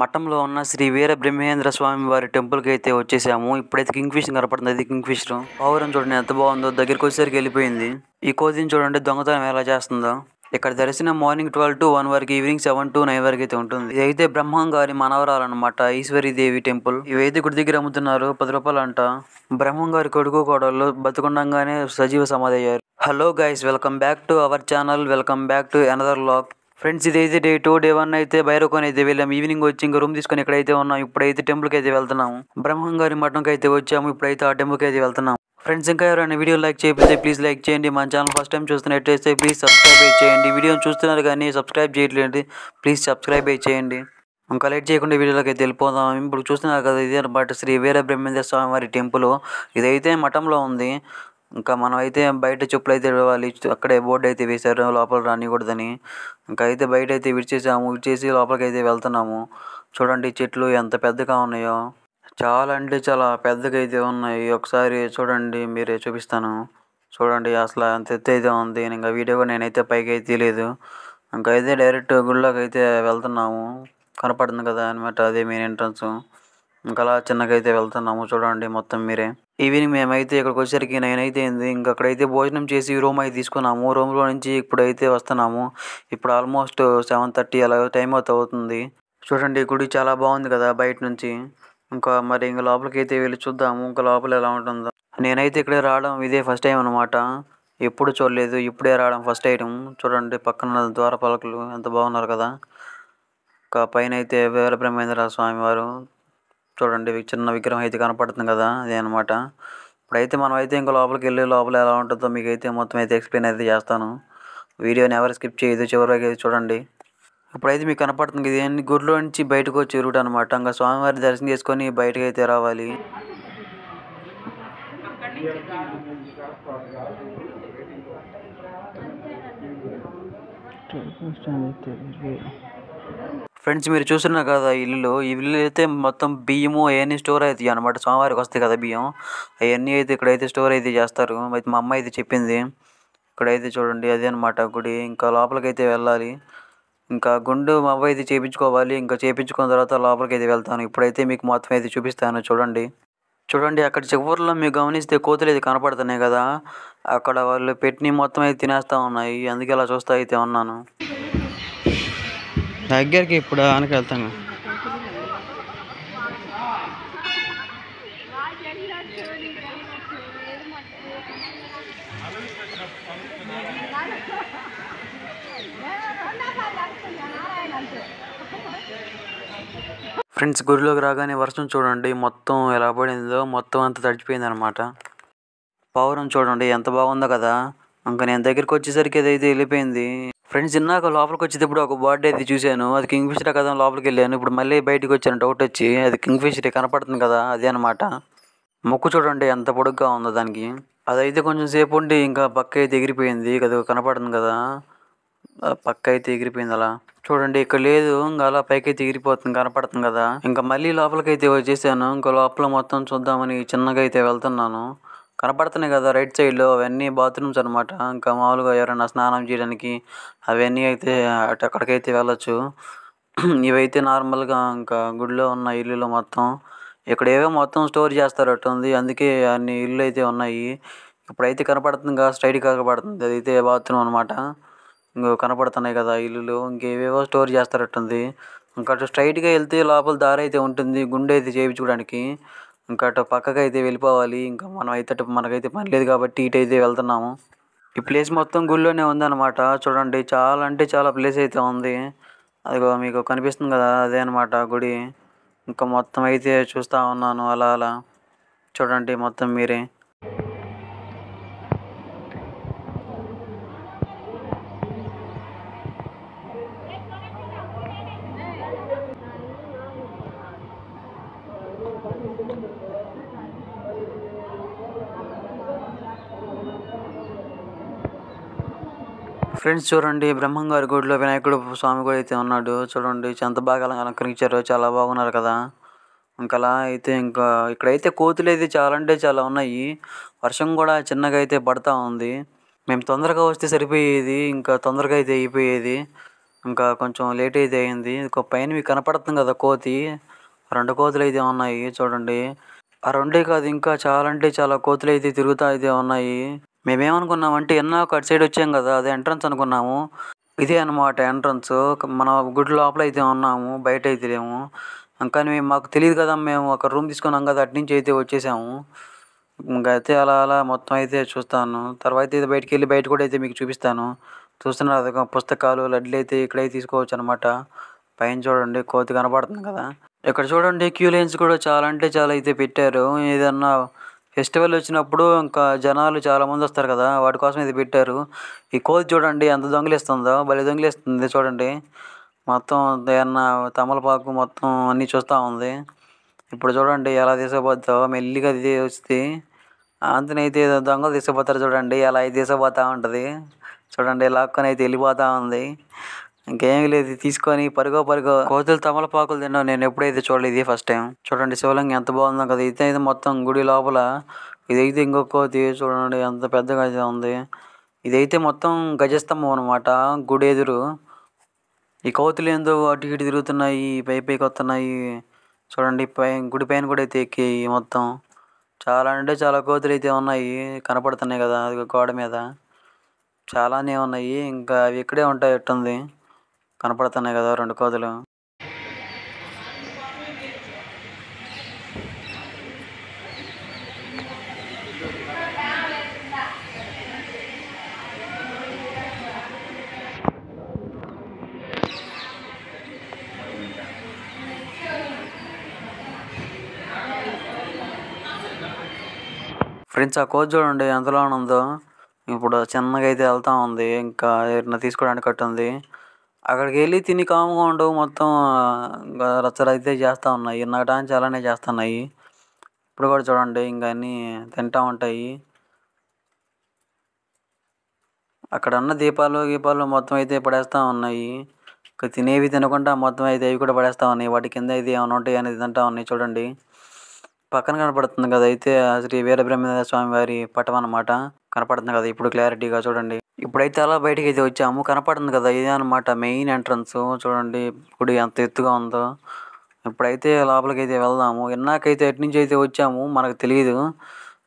మఠంలో ఉన్న శ్రీ వీర బ్రహ్మేంద్ర స్వామి వారి టెంపుల్కి అయితే వచ్చేసాము. ఇప్పుడైతే కింగ్ ఫిషర్ కనపడుతుంది. అది కింగ్ ఫిషర్ పావురం చూడండి ఎంత బాగుందో. దగ్గరికి వచ్చేసరికి వెళ్ళిపోయింది. ఈ కోతిని చూడండి దొంగతనం ఎలా చేస్తుందో. ఇక్కడ దర్శనం మార్నింగ్ 12 to 1 వరకు, ఈవినింగ్ 7 to 9 వరకు అయితే ఉంటుంది. ఇదైతే బ్రహ్మం గారి మనవరాలు అనమాట, ఈశ్వరీదేవి టెంపుల్. ఇవైతే గుడి దగ్గర అమ్ముతున్నారు, 10 రూపాయలు అంట. బ్రహ్మం గారి కొడుకు కోడళ్ళు బతుకుండగానే సజీవ సమాధి అయ్యారు. Hello guys, welcome back to our channel, welcome back to another vlog. Friends, ఇదైతే డే 2, డే 1 అయితే భైరవకోన అయితే వెళ్ళాము. ఈవినింగ్ వచ్చి ఇంకా రూమ్ తీసుకొని ఇక్కడైతే ఉన్నాం. ఇప్పుడైతే టెంపుల్కి అయితే వెళ్తున్నాము. బ్రహ్మం గారి మఠంకి అయితే వచ్చాము. ఇప్పుడైతే ఆ టెంపుల్కి అయితే వెళ్తున్నాము. ఫ్రెండ్స్, ఇంకా ఎవరైనా వీడియో లైక్ చేయకపోతే ప్లీజ్ లైక్ చేయండి. మన ఛానల్ ఫస్ట్ టైం చూస్తున్నట్టయితే ప్లీజ్ సబ్స్క్రైబ్ చేయండి. వీడియోని చూస్తున్నారు కానీ సబ్స్క్రైబ్ చేయట్లేదు, ప్లీజ్ సబ్స్క్రైబ్ చేయండి. ఇంకా లేట్ చేయకుండా వీడియోలోకి అయితే వెళ్ళిపోదాం. ఇప్పుడు చూస్తున్నారు కదా, ఇదే అనమాట శ్రీ వీర బ్రహ్మేంద్ర స్వామి వారి టెంపుల్. ఇదైతే మఠంలో ఉంది. ఇంకా మనం అయితే బయట చెప్పులు అయితే విడవాలి. అక్కడే బోర్డు అయితే వేశారు లోపల రానికూడదని. ఇంకా అయితే బయట అయితే విడిచేసాము. విడిచేసి లోపలికి అయితే వెళ్తున్నాము. చూడండి చెట్లు ఎంత పెద్దగా ఉన్నాయో, చాలా అంటే చాలా పెద్దగా అయితే ఉన్నాయి. ఒకసారి చూడండి, మీరే చూపిస్తాను. చూడండి అసలు అంత ఎత్తు అయితే ఉంది. ఇంకా వీడియో కూడా నేనైతే పైకి అయితే తీయలేదు. ఇంకా అయితే డైరెక్ట్ గుళ్ళోకి అయితే వెళ్తున్నాము. కనపడుతుంది కదా అనమాట, అదే మెయిన్ ఎంట్రన్స్. ఇంకా అలా చిన్నగా అయితే వెళ్తున్నాము. చూడండి మొత్తం మీరే. ఈవినింగ్ మేమైతే ఇక్కడికి వచ్చేసరికి 9 అయితే అయింది. ఇంకా అక్కడైతే భోజనం చేసి రూమ్ అయితే తీసుకున్నాము. రూమ్లో నుంచి ఇప్పుడైతే వస్తున్నాము. ఇప్పుడు ఆల్మోస్ట్ 7:30 అలా టైం అవుతుంది. చూడండి గుడి చాలా బాగుంది కదా బయట నుంచి. ఇంకా మరి ఇంకా లోపలికి అయితే వెళ్ళి చూద్దాము ఇంకా లోపల ఎలా ఉంటుందో. నేనైతే ఇక్కడ రావడం ఇదే ఫస్ట్ టైం అనమాట. ఎప్పుడు చూడలేదు, ఇప్పుడే రావడం ఫస్ట్ టైం. చూడండి పక్కన ద్వారపాలకులు ఎంత బాగున్నారు కదా. ఇంకా పైన అయితే వీర బ్రహ్మేంద్ర స్వామి వారు చూడండి చిన్న విగ్రహం అయితే కనపడుతుంది కదా, అదే అనమాట. ఇప్పుడైతే మనం అయితే ఇంకా లోపలికి వెళ్ళి లోపల ఎలా ఉంటుందో మీకైతే మొత్తం అయితే ఎక్స్ప్లెయిన్ అయితే చేస్తాను. వీడియోని ఎవరు స్కిప్ చేయదు, చివరికి అయితే చూడండి. ఇప్పుడైతే మీకు కనపడుతుంది ఇది అన్ని గుడిలో నుంచి బయటకు వచ్చే రూట్ అనమాట. ఇంకా స్వామివారి దర్శనం చేసుకొని బయటకు అయితే రావాలి. ఫ్రెండ్స్, మీరు చూస్తున్నారు కదా ఈ ఇల్లు అయితే మొత్తం బియ్యము అవన్నీ స్టోర్ అవుతాయి అనమాట. స్వామివారికి వస్తాయి కదా బియ్యం, అవన్నీ అయితే ఇక్కడైతే స్టోర్ అయితే చేస్తారు. అయితే మా అమ్మ అయితే చెప్పింది. ఇక్కడైతే చూడండి అదే అనమాట గుడి. ఇంకా లోపలికి అయితే వెళ్ళాలి. ఇంకా గుండు మా అవ్వ అయితే చేయించుకోవాలి. ఇంకా చేయించుకున్న తర్వాత లోపలికి అయితే వెళ్తాను. ఇప్పుడైతే మీకు మొత్తం అయితే చూపిస్తాను. చూడండి చూడండి అక్కడ చివరిలో మీరు గమనిస్తే కోతులు అయితే కనపడుతున్నాయి కదా, అక్కడ వాళ్ళు పెట్టిన మొత్తం అయితే తినేస్తూ ఉన్నాయి. అందుకే అలా చూస్తూ అయితే ఉన్నాను. దగ్గరికి ఇప్పుడు ఆనకి వెళ్తాను. ఫ్రెండ్స్, గుడిలోకి రాగానే వర్షం చూడండి మొత్తం ఎలా పడిందో, మొత్తం అంతా తడిచిపోయింది అనమాట. పావురం చూడండి ఎంత బాగుందో కదా. ఇంకా నేను దగ్గరికి వచ్చేసరికి అదైతే వెళ్ళిపోయింది. ఫ్రెండ్స్, ఇందాక లోపలికి వచ్చేటప్పుడు ఒక బర్డ్ అయితే చూశాను. అది కింగ్ ఫిషర్ కదా, లోపలికి వెళ్ళాను. ఇప్పుడు మళ్ళీ బయటకు వచ్చాను డౌట్ వచ్చి. అది కింగ్ ఫిషర్ కనపడుతుంది కదా, అదే అనమాట. మొక్కు చూడండి ఎంత పొడుగ్గా ఉందో దానికి. అదైతే కొంచెం సేపు ఉండి ఇంకా పక్క అయితే ఎగిరిపోయింది కదా, కనపడుతుంది కదా, పక్క అయితే ఎగిరిపోయింది అలా. చూడండి ఇక్కడ లేదు, ఇంకా అలా పైకి అయితే ఎగిరిపోతుంది కనపడుతుంది కదా. ఇంకా మళ్ళీ లోపలికి అయితే వచ్చేసాను. ఇంకా లోపల మొత్తం చూద్దామని చిన్నగా అయితే వెళ్తున్నాను. కనపడుతున్నాయి కదా రైట్ సైడ్లో, అవన్నీ బాత్రూమ్స్ అనమాట. ఇంకా మామూలుగా ఎవరైనా స్నానం చేయడానికి అవన్నీ అయితే అక్కడికైతే వెళ్ళొచ్చు. ఇవైతే నార్మల్గా ఇంకా గుడిలో ఉన్న ఇల్లులు మొత్తం ఇక్కడ ఏవో మొత్తం స్టోర్ చేస్తారట్టుంది. అందుకే అన్ని ఇల్లు అయితే ఉన్నాయి. ఇప్పుడైతే కనపడుతుంది కదా స్ట్రైట్గా కనపడుతుంది, అదైతే బాత్రూమ్ అనమాట. ఇంకో కనపడుతున్నాయి కదా ఇల్లులు, ఇంకేవేవో స్టోర్ చేస్తారట్టుంది. ఇంకా అటు స్ట్రైట్గా వెళ్తే లోపల దారి అయితే ఉంటుంది గుండె అయితే చేయించుకోవడానికి. ఇంకా అటు పక్కకి అయితే వెళ్ళిపోవాలి. ఇంకా మనం అయితే మనకైతే పని లేదు కాబట్టి ఇటు అయితే వెళ్తున్నాము. ఈ ప్లేస్ మొత్తం గుడిలోనే ఉందన్నమాట. చూడండి చాలా అంటే చాలా ప్లేస్ అయితే ఉంది. అదిగో మీకు కనిపిస్తుంది కదా, అదే అనమాట గుడి. ఇంకా మొత్తం అయితే చూస్తూ ఉన్నాను అలా అలా. చూడండి మొత్తం మీరే. ఫ్రెండ్స్, చూడండి బ్రహ్మంగారి గుడిలో వినాయకుడు స్వామి కూడా అయితే ఉన్నాడు. చూడండి ఎంత బాగా అలంకరించారో, చాలా బాగున్నారు కదా. ఇంకా అలా అయితే ఇంకా ఇక్కడైతే కోతులు అయితే చాలా అంటే చాలా ఉన్నాయి. వర్షం కూడా చిన్నగా అయితే పడతా ఉంది. మేము తొందరగా వస్తే సరిపోయేది, ఇంకా తొందరగా అయితే అయిపోయేది. ఇంకా కొంచెం లేట్ అయితే అయింది. ఇంకో పైన మీకు కనపడుతుంది కదా కోతి, 2 కోతులైతే ఉన్నాయి చూడండి. ఆ 2 కాదు, ఇంకా చాలా అంటే చాలా కోతులైతే తిరుగుతా అయితే ఉన్నాయి. మేమేమనుకున్నామంటే ఇందాక అటు సైడ్ వచ్చాం కదా, అది ఎంట్రన్స్ అనుకున్నాము. ఇదే అనమాట ఎంట్రన్స్. మన గుడి లోపల అయితే ఉన్నాము, బయట అయితే లేము. కానీ మాకు తెలియదు కదా, మేము ఒక రూమ్ తీసుకున్నాం కదా, అటు నుంచి అయితే వచ్చేసాము. ఇంక అయితే అలా అలా మొత్తం అయితే చూస్తాను. తర్వాత అయితే బయటికెళ్ళి బయట కూడా అయితే మీకు చూపిస్తాను. చూస్తున్నారు కదా పుస్తకాలు, లడ్లు అయితే ఇక్కడైతే తీసుకోవచ్చు అనమాట. పైన చూడండి కోతి కనపడుతుంది కదా. ఇక్కడ చూడండి క్యూ లైన్స్ కూడా చాలా అంటే చాలా అయితే పెట్టారు. ఏదన్నా ఫెస్టివల్ వచ్చినప్పుడు ఇంకా జనాలు చాలామంది వస్తారు కదా, వాటి కోసం ఇది పెట్టారు. ఈ కోతి చూడండి ఎంత దొంగిలిస్తుందో, భలే దొంగిలిస్తుంది చూడండి. మొత్తం ఏమన్నా తమలపాకు మొత్తం అన్నీ చూస్తూ ఉంది. ఇప్పుడు చూడండి ఎలా తీసుకుపోద్దో, మెల్లిగా అది వస్తే అంతనైతే ఏదో దొంగలు తీసుకుపోతారు చూడండి, అలా అయితే తీసుకుపోతూ ఉంటుంది. చూడండి లాక్కొని అయితే వెళ్ళిపోతూ ఉంది. ఇంకేమీ లేదు, తీసుకొని పరుగో కోతులు తమలపాకులు తినడం నేను ఎప్పుడైతే చూడలేదు, ఇది ఫస్ట్ టైం. చూడండి శివలింగం ఎంత బాగుందో కదా. ఇది మొత్తం గుడి లోపల. ఇదైతే ఇంకొక కోతి చూడండి ఎంత పెద్దగా అయితే ఉంది. ఇదైతే మొత్తం గజస్తంభం అనమాట గుడి ఎదురు. ఈ కోతులు ఏందో అటు ఇటు తిరుగుతున్నాయి, పైకి వస్తున్నాయి. చూడండి గుడి పైన కూడా అయితే ఎక్కాయి మొత్తం. చాలా అంటే చాలా కోతులు అయితే ఉన్నాయి, కనపడుతున్నాయి కదా అది గోడ మీద. చాలానే ఉన్నాయి, ఇంకా అవి ఇక్కడే ఉంటాయి ఎట్టుంది. కనపడుతున్నాయి కదా 2 కోతులు. ఫ్రెండ్స్ ఆ కోతి చూడండి ఎంతలో ఉందో. ఇప్పుడు చిన్నగా అయితే వెళ్తూ ఉంది, ఇంకా ఏదైనా తీసుకోవడానికి కట్టుంది. అక్కడికి వెళ్ళి తిని కాముగా ఉండవు, మొత్తం రచ్చలు అయితే చేస్తూ ఉన్నాయి. నాటానికి చాలానే చేస్తున్నాయి. ఇప్పుడు కూడా చూడండి ఇంకా అన్నీ తింటూ ఉంటాయి. అక్కడ ఉన్న గీపాలు మొత్తం అయితే పడేస్తూ ఉన్నాయి. తినేవి తినకుండా మొత్తం అయితే అవి కూడా పడేస్తూ ఉన్నాయి. వాటి కింద అయితే ఏమైనా ఉంటాయి అనేది తింటూ ఉన్నాయి చూడండి. పక్కన కనపడుతుంది కదా అయితే శ్రీ వీరబ్రహ్మేంద్ర స్వామి వారి పటం అన్నమాట. కనపడుతుంది కదా ఇప్పుడు క్లారిటీగా చూడండి. ఇప్పుడైతే అలా బయటికి అయితే వచ్చాము, కనపడుతుంది కదా ఇదే అనమాట మెయిన్ ఎంట్రన్స్. చూడండి గుడి ఎంత ఎత్తుగా ఉందో. ఇప్పుడైతే లోపలికి అయితే వెళ్దాము. ఇన్నాకైతే ఎటు నుంచి అయితే వచ్చాము మనకు తెలియదు,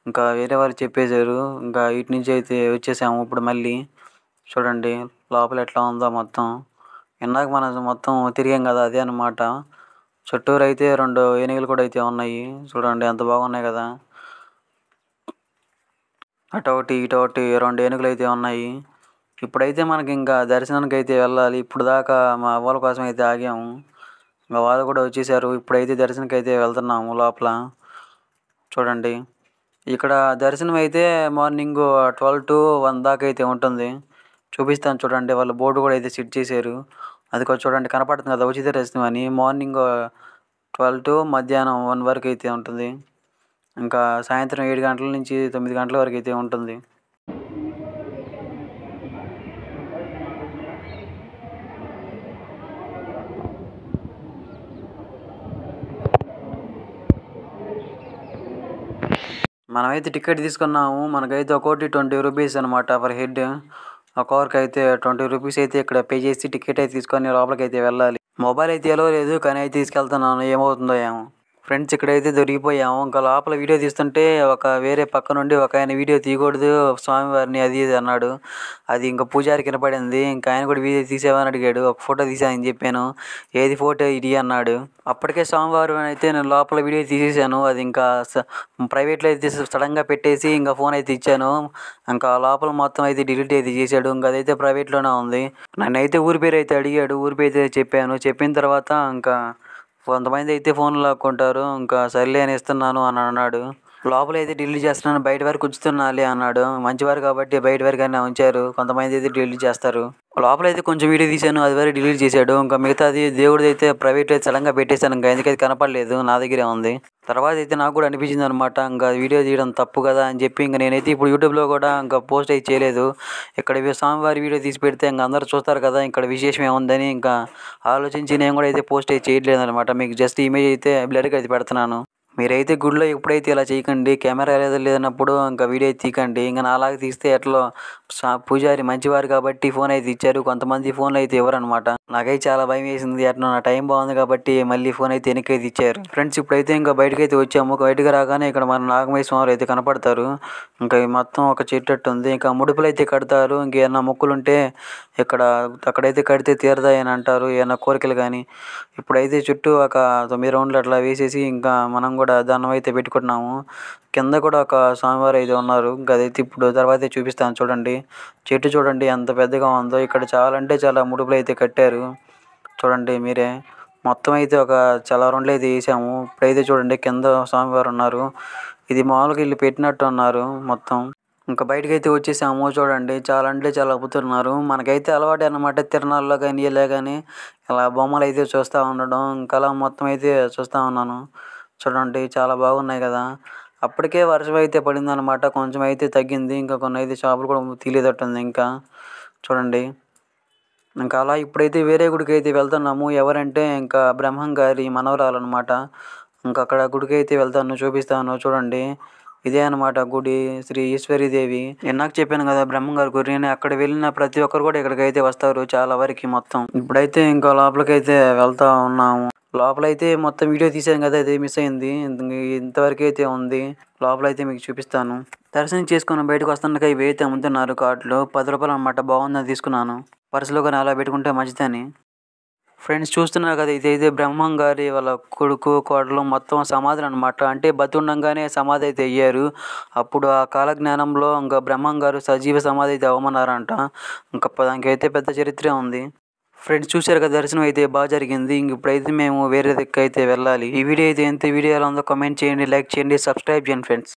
ఇంకా వేరే వారు చెప్పేశారు. ఇంకా ఇటు నుంచి అయితే వచ్చేసాము. ఇప్పుడు మళ్ళీ చూడండి లోపల ఎట్లా ఉందో మొత్తం. ఇందాక మనం మొత్తం తిరిగాం కదా అదే అనమాట. చుట్టూరు అయితే 2 ఏనుగులు కూడా అయితే ఉన్నాయి. చూడండి ఎంత బాగున్నాయి కదా. అటొకటి ఇటొకటి 2 ఏనుగులు అయితే ఉన్నాయి. ఇప్పుడైతే మనకి ఇంకా దర్శనానికి అయితే వెళ్ళాలి. ఇప్పుడు దాకా మా అవ్వల కోసం అయితే ఆగాము, ఇంకా వాళ్ళు కూడా వచ్చేసారు. ఇప్పుడైతే దర్శనానికి అయితే వెళ్తున్నాము లోపల. చూడండి ఇక్కడ దర్శనం అయితే మార్నింగ్ 12 to 1 దాకా అయితే ఉంటుంది. చూపిస్తాను చూడండి, వాళ్ళు బోర్డు కూడా అయితే సెట్ చేశారు. అది కూడా చూడండి కనపడుతుంది కదా ఉచిత దర్శనం అని. మార్నింగ్ 12 to మధ్యాహ్నం 1 వరకు అయితే ఉంటుంది. ఇంకా సాయంత్రం 7 గంటల నుంచి 9 గంటల వరకు అయితే ఉంటుంది. మనమైతే టికెట్ తీసుకున్నాము. మనకైతే ఒక్కోటి 20 రూపీస్ అనమాట పర్ హెడ్. ఒక్కొక్కరికి అయితే 20 రూపీస్ అయితే ఇక్కడ పే చేసి టికెట్ అయితే తీసుకొని లోపలికి అయితే వెళ్ళాలి. మొబైల్ అయితే ఎలా లేదు, కానీ అయితే తీసుకెళ్తున్నాను, ఏమవుతుందో ఏమో. ఫ్రెండ్స్ ఇక్కడైతే దొరికిపోయాము. ఇంకా లోపల వీడియో తీస్తుంటే ఒక వేరే పక్క నుండి ఒక ఆయన వీడియో తీయకూడదు స్వామివారిని అది ఇది అన్నాడు. అది ఇంకా పూజారి కినపడింది. ఇంకా ఆయన కూడా వీడియో తీసేవని అడిగాడు. ఒక ఫోటో తీసానని చెప్పాను. ఏది ఫోటో ఇది అన్నాడు. అప్పటికే స్వామివారు అయితే నేను లోపల వీడియో తీసేసాను. అది ఇంకా ప్రైవేట్లో అయితే సడన్గా పెట్టేసి ఇంకా ఫోన్ అయితే ఇచ్చాను. ఇంకా లోపల మొత్తం అయితే డిలీట్ అయితే చేశాడు. ఇంకా అదైతే ప్రైవేట్లోనే ఉంది. నన్ను అయితే ఊరి పేరు అయితే అడిగాడు, ఊరి పేరు అయితే చెప్పాను. చెప్పిన తర్వాత ఇంకా కొంతమంది అయితే ఫోన్లు లాక్కుంటారు. ఇంకా సర్లే అని ఇస్తున్నాను అని అన్నాడు. లోపల అయితే డిలీట్ చేస్తున్నాను, బయట వరకు ఉంచుతున్నాలే అన్నాడు. మంచివారు కాబట్టి బయట వరకైనా ఉంచారు, కొంతమంది అయితే డిలీట్ చేస్తారు. లోపల అయితే కొంచెం వీడియో తీశాను, అది వరకు డిలీట్ చేశాడు. ఇంకా మిగతాది దేవుడిది అయితే ప్రైవేట్ అయితే సడన్గా పెట్టేశాను. ఇంకా ఎందుకైతే కనపడలేదు, నా దగ్గరే ఉంది. తర్వాత అయితే నాకు కూడా అనిపించింది అనమాట, ఇంకా వీడియో తీయడం తప్పు కదా అని చెప్పి ఇంకా నేనైతే ఇప్పుడు యూట్యూబ్లో కూడా ఇంకా పోస్ట్ అయితే చేయలేదు. ఇక్కడ స్వామివారి వీడియో తీసి పెడితే ఇంకా అందరూ చూస్తారు కదా, ఇక్కడ విశేషం ఏముందని ఇంకా ఆలోచించి నేను కూడా అయితే పోస్ట్ అయితే చేయట్లేదు అనమాట. మీకు జస్ట్ ఇమేజ్ అయితే బ్లర్గా అయితే పెడుతున్నాను. మీరైతే గుడిలో ఎప్పుడైతే ఇలా చేయకండి. కెమెరా లేనప్పుడు ఇంకా వీడియో తీయకండి. ఇంక నాలాగా తీస్తే ఎట్లో పూజారి మంచివారు కాబట్టి ఫోన్ అయితే ఇచ్చారు. కొంతమంది ఫోన్లు అయితే ఇవ్వరనమాట. నాకైతే చాలా భయం వేసింది. ఎట్లా నా టైం బాగుంది కాబట్టి మళ్ళీ ఫోన్ అయితే వెనక్కి అయితే ఇచ్చారు. ఫ్రెండ్స్ ఇప్పుడైతే ఇంకా బయటకైతే వచ్చాము. బయటకు రాగానే ఇక్కడ మన నాగమయ్య స్వామి అయితే కనపడతారు. ఇంకా ఈ మొత్తం ఒక చెట్టు ఉంది. ఇంకా ముడుపులు అయితే కడతారు. ఇంకేమన్నా మొక్కులుంటే ఇక్కడ అక్కడైతే కడితే తీరతాయని అంటారు. ఏమన్నా కోరికలు కానీ. ఇప్పుడైతే చుట్టూ ఒక 9 రౌండ్లు అట్లా వేసేసి ఇంకా మనం కూడా దండం అయితే పెట్టుకుంటున్నాము. కింద కూడా ఒక స్వామివారు అయితే ఉన్నారు. ఇంకా అదైతే ఇప్పుడు తర్వాతే చూపిస్తాను చూడండి. చెట్టు చూడండి ఎంత పెద్దగా ఉందో. ఇక్కడ చాలా అంటే చాలా ముడుపులు అయితే కట్టారు. చూడండి మీరే. మొత్తం అయితే ఒక చాలా రౌండ్లు అయితే వేసాము. ఇప్పుడైతే చూడండి కింద స్వామివారు ఉన్నారు. ఇది మామూలుగా వీళ్ళు పెట్టినట్టు ఉన్నారు మొత్తం. ఇంకా బయటకైతే వచ్చేసాము. చూడండి చాలా అంటే చాలా అద్భుతున్నారు. మనకైతే అలవాటే అన్నమాట తిరణాల్లో కానీ ఇలా కానీ ఇలా బొమ్మలు అయితే చూస్తూ ఉండడం. ఇంకా అలా మొత్తం అయితే చూస్తూ ఉన్నాను. చూడండి చాలా బాగున్నాయి కదా. అప్పటికే వర్షం అయితే పడిందనమాట. కొంచెం అయితే తగ్గింది. ఇంకా కొన్ని అయితే చేపలు కూడా తీలేదట్టుంది ఇంకా. చూడండి ఇంకా అలా ఇప్పుడైతే వేరే గుడికి అయితే వెళ్తున్నాము. ఎవరంటే ఇంకా బ్రహ్మం గారి మనవరాలన్నమాట. ఇంకా అక్కడ గుడికి అయితే వెళ్తాను చూపిస్తాను చూడండి. ఇదే అనమాట గుడి. శ్రీ ఈశ్వరీదేవి. ఇందాక చెప్పాను కదా బ్రహ్మం గారి గుడి అని. అక్కడ వెళ్ళిన ప్రతి ఒక్కరు కూడా ఇక్కడికైతే వస్తారు చాలా వరకు మొత్తం. ఇప్పుడైతే ఇంకా లోపలికైతే వెళ్తా ఉన్నాము. లోపలైతే మొత్తం వీడియో తీసాను కదా అది మిస్ అయింది. ఇంతవరకు అయితే ఉంది. లోపలైతే మీకు చూపిస్తాను. దర్శనం చేసుకుని బయటకు వస్తున్నాక ఇవి అయితే అమ్ముతున్నారు కార్డులు. 10 రూపాయలు అనమాట. బాగుందని తీసుకున్నాను. పర్సులో కానీ అలా పెట్టుకుంటే మంచిదని. ఫ్రెండ్స్ చూస్తున్నారు కదా ఇదైతే బ్రహ్మం గారి వాళ్ళ కొడుకు కోడలు మొత్తం సమాధులు అనమాట. అంటే బతుండగానే సమాధి అయితే అయ్యారు. అప్పుడు ఆ కాలజ్ఞానంలో ఇంకా బ్రహ్మం గారు సజీవ సమాధి అయితే అవ్వమన్నారంట. ఇంకా దానికైతే పెద్ద చరిత్రే ఉంది. ఫ్రెండ్స్ చూశారు కదా దర్శనం అయితే బాగా జరిగింది. ఇంక ఇప్పుడైతే మేము వేరే దిక్కు అయితే వెళ్ళాలి. ఈ వీడియో అయితే ఎంత వీడియో ఎలా ఉందో కామెంట్ చేయండి, లైక్ చేయండి, సబ్స్క్రైబ్ చేయండి ఫ్రెండ్స్.